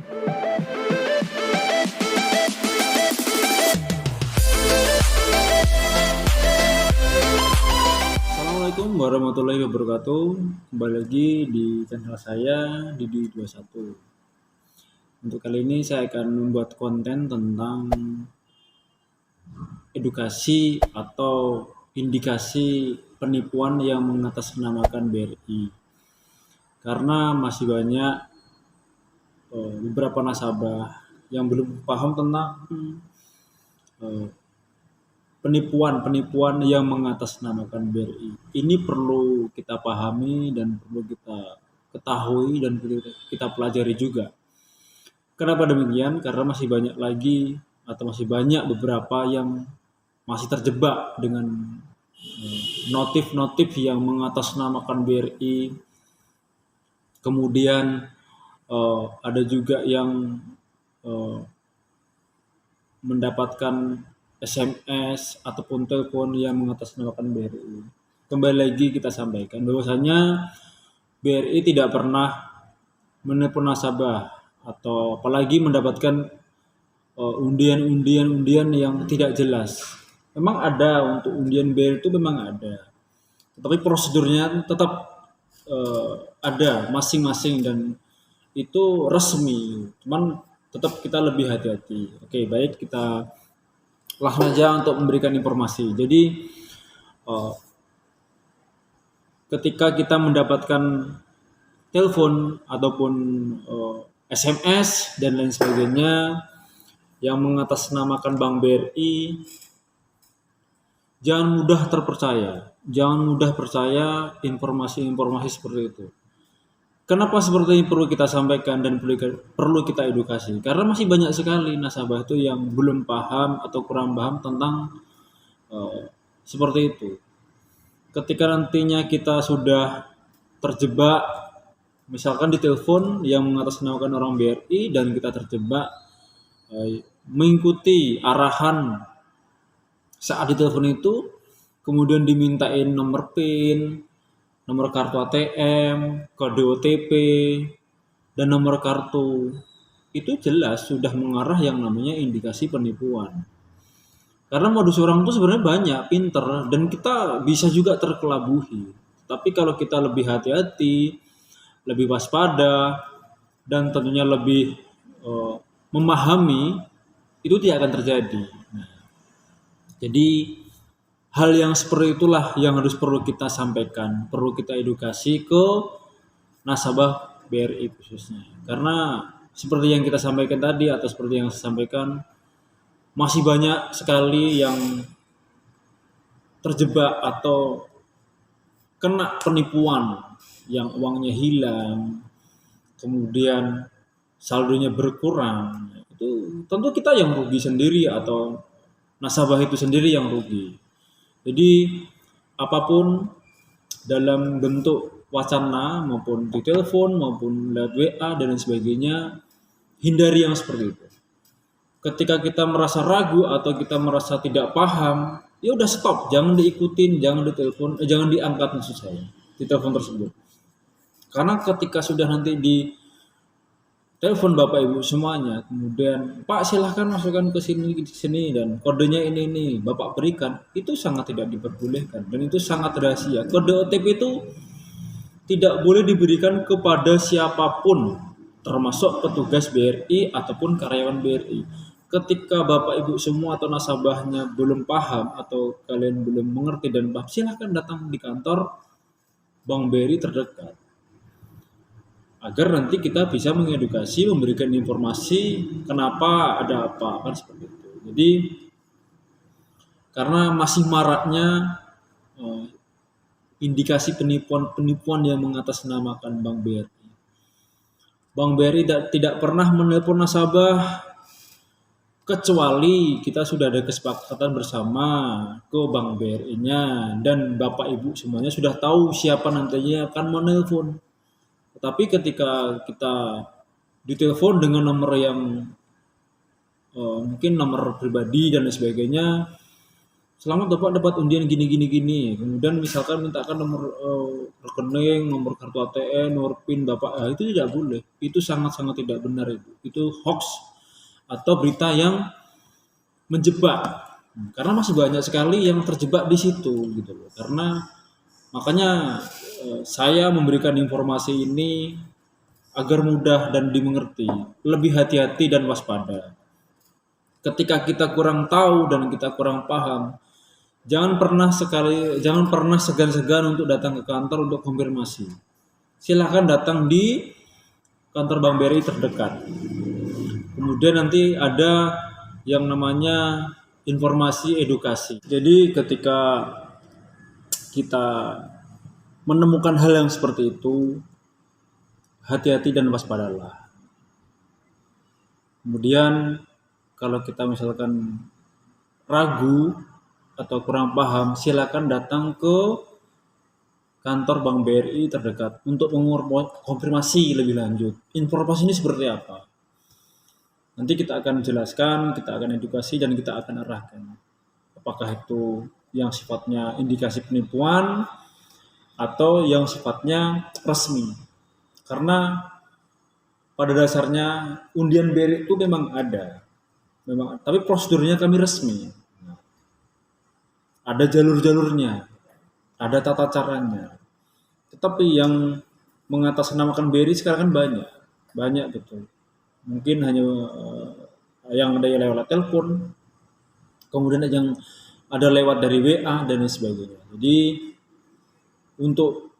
Assalamualaikum warahmatullahi wabarakatuh. Kembali lagi di channel saya Didi21. Untuk kali ini saya akan membuat konten tentang edukasi atau indikasi penipuan yang mengatasnamakan BRI. Karena masih banyak beberapa nasabah yang belum paham tentang penipuan yang mengatasnamakan BRI. Ini perlu kita pahami dan perlu kita ketahui dan perlu kita pelajari juga. Kenapa demikian? Karena masih banyak lagi atau masih banyak beberapa yang masih terjebak dengan notif-notif yang mengatasnamakan BRI. Kemudian ada juga yang mendapatkan SMS ataupun telepon yang mengatasnamakan BRI. Kembali lagi kita sampaikan bahwasanya BRI tidak pernah menipu nasabah atau apalagi mendapatkan undian yang tidak jelas. Memang ada untuk undian BRI itu memang ada, tetapi prosedurnya tetap ada masing-masing dan itu resmi. Cuman tetap kita lebih hati-hati. Oke, baik, kita langsung aja untuk memberikan informasi. Jadi ketika kita mendapatkan telepon ataupun SMS dan lain sebagainya yang mengatasnamakan Bank BRI, jangan mudah terpercaya. Jangan mudah percaya informasi-informasi seperti itu. Kenapa seperti ini perlu kita sampaikan dan perlu kita edukasi? Karena masih banyak sekali nasabah itu yang belum paham atau kurang paham tentang seperti itu. Ketika nantinya kita sudah terjebak, misalkan di telepon yang mengatasnamakan orang BRI dan kita terjebak mengikuti arahan saat di telepon itu, kemudian dimintain nomor PIN, nomor kartu ATM, kode OTP, dan nomor kartu, itu jelas sudah mengarah yang namanya indikasi penipuan. Karena modus orang itu sebenarnya banyak, pinter, dan kita bisa juga terkelabuhi. Tapi kalau kita lebih hati-hati, lebih waspada, dan tentunya lebih memahami, itu tidak akan terjadi. Nah, jadi hal yang seperti itulah yang harus perlu kita sampaikan, perlu kita edukasi ke nasabah BRI khususnya. Karena seperti yang kita sampaikan tadi atau seperti yang saya sampaikan, masih banyak sekali yang terjebak atau kena penipuan yang uangnya hilang, kemudian saldonya berkurang. Itu tentu kita yang rugi sendiri atau nasabah itu sendiri yang rugi. Jadi apapun dalam bentuk wacana maupun di telepon maupun lewat WA dan lain sebagainya, hindari yang seperti itu. Ketika kita merasa ragu atau kita merasa tidak paham, ya udah stop, jangan diikutin, jangan ditelepon, jangan diangkat maksud saya di telepon tersebut. Karena ketika sudah nanti di telepon Bapak Ibu semuanya, kemudian Pak silahkan masukkan ke sini dan kodenya ini Bapak berikan, itu sangat tidak diperbolehkan dan itu sangat rahasia. Kode OTP itu tidak boleh diberikan kepada siapapun, termasuk petugas BRI ataupun karyawan BRI. Ketika Bapak Ibu semua atau nasabahnya belum paham atau kalian belum mengerti dan paham, silahkan datang di kantor Bank BRI terdekat. Agar nanti kita bisa mengedukasi, memberikan informasi kenapa ada apa, kan seperti itu. Jadi karena masih maraknya indikasi penipuan yang mengatasnamakan Bank BRI. Bank BRI tidak pernah menelpon nasabah kecuali kita sudah ada kesepakatan bersama ke Bank BRI-nya dan Bapak Ibu semuanya sudah tahu siapa nantinya akan menelpon. Tetapi ketika kita ditelepon dengan nomor yang mungkin nomor pribadi dan lain sebagainya, selamat Bapak dapat undian gini gini gini. Kemudian misalkan mintakan nomor rekening, nomor kartu ATM, nomor PIN Bapak. Itu tidak boleh. Itu sangat-sangat tidak benar itu. Itu hoax atau berita yang menjebak. Karena masih banyak sekali yang terjebak di situ gitu loh. Karena makanya saya memberikan informasi ini agar mudah dan dimengerti. Lebih hati-hati dan waspada. Ketika kita kurang tahu dan kita kurang paham, jangan pernah segan-segan untuk datang ke kantor untuk konfirmasi. Silahkan datang di kantor Bank BRI terdekat. Kemudian nanti ada yang namanya informasi edukasi. Jadi ketika kita menemukan hal yang seperti itu, hati-hati dan waspadalah. Kemudian kalau kita misalkan ragu atau kurang paham, silakan datang ke kantor Bank BRI terdekat untuk mengkonfirmasi lebih lanjut. Informasi ini seperti apa? Nanti kita akan jelaskan, kita akan edukasi, dan kita akan arahkan. Apakah itu yang sifatnya indikasi penipuan atau yang sifatnya resmi. Karena pada dasarnya undian BRI itu memang ada. Tapi prosedurnya kami resmi. Ada jalur-jalurnya, ada tata caranya. Tetapi yang mengatasnamakan BRI sekarang kan banyak betul. Mungkin hanya yang ada lewat telepon, kemudian yang ada lewat dari WA dan lain sebagainya. Jadi untuk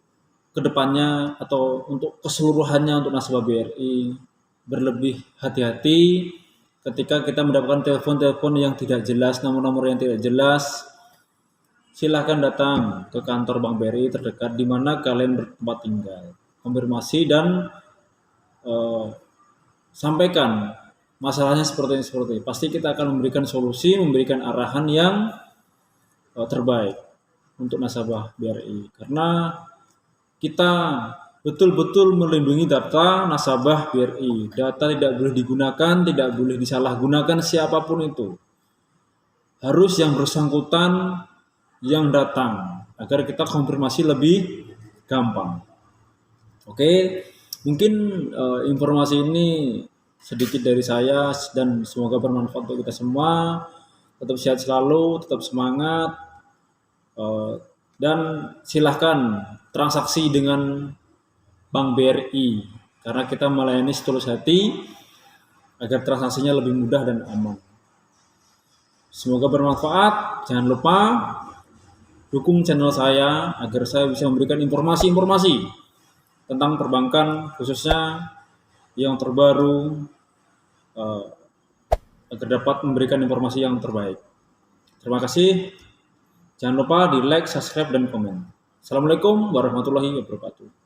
kedepannya atau untuk keseluruhannya untuk nasabah BRI berlebih hati-hati ketika kita mendapatkan telepon-telepon yang tidak jelas, nomor-nomor yang tidak jelas. Silahkan datang ke kantor Bank BRI terdekat di mana kalian bertempat tinggal. Konfirmasi dan sampaikan masalahnya seperti ini. Pasti kita akan memberikan solusi, memberikan arahan yang terbaik untuk nasabah BRI. Karena kita betul-betul melindungi data nasabah BRI. Data tidak boleh digunakan, tidak boleh disalahgunakan siapapun itu. Harus yang bersangkutan yang datang agar kita konfirmasi lebih gampang. Oke, mungkin informasi ini sedikit dari saya dan semoga bermanfaat untuk kita semua. Tetap sehat selalu, tetap semangat, dan silahkan transaksi dengan Bank BRI karena kita melayani setulus hati agar transaksinya lebih mudah dan aman. Semoga bermanfaat. Jangan lupa dukung channel saya agar saya bisa memberikan informasi-informasi tentang perbankan khususnya yang terbaru agar dapat memberikan informasi yang terbaik. Terima kasih. Jangan lupa di like, subscribe, dan komen. Assalamualaikum warahmatullahi wabarakatuh.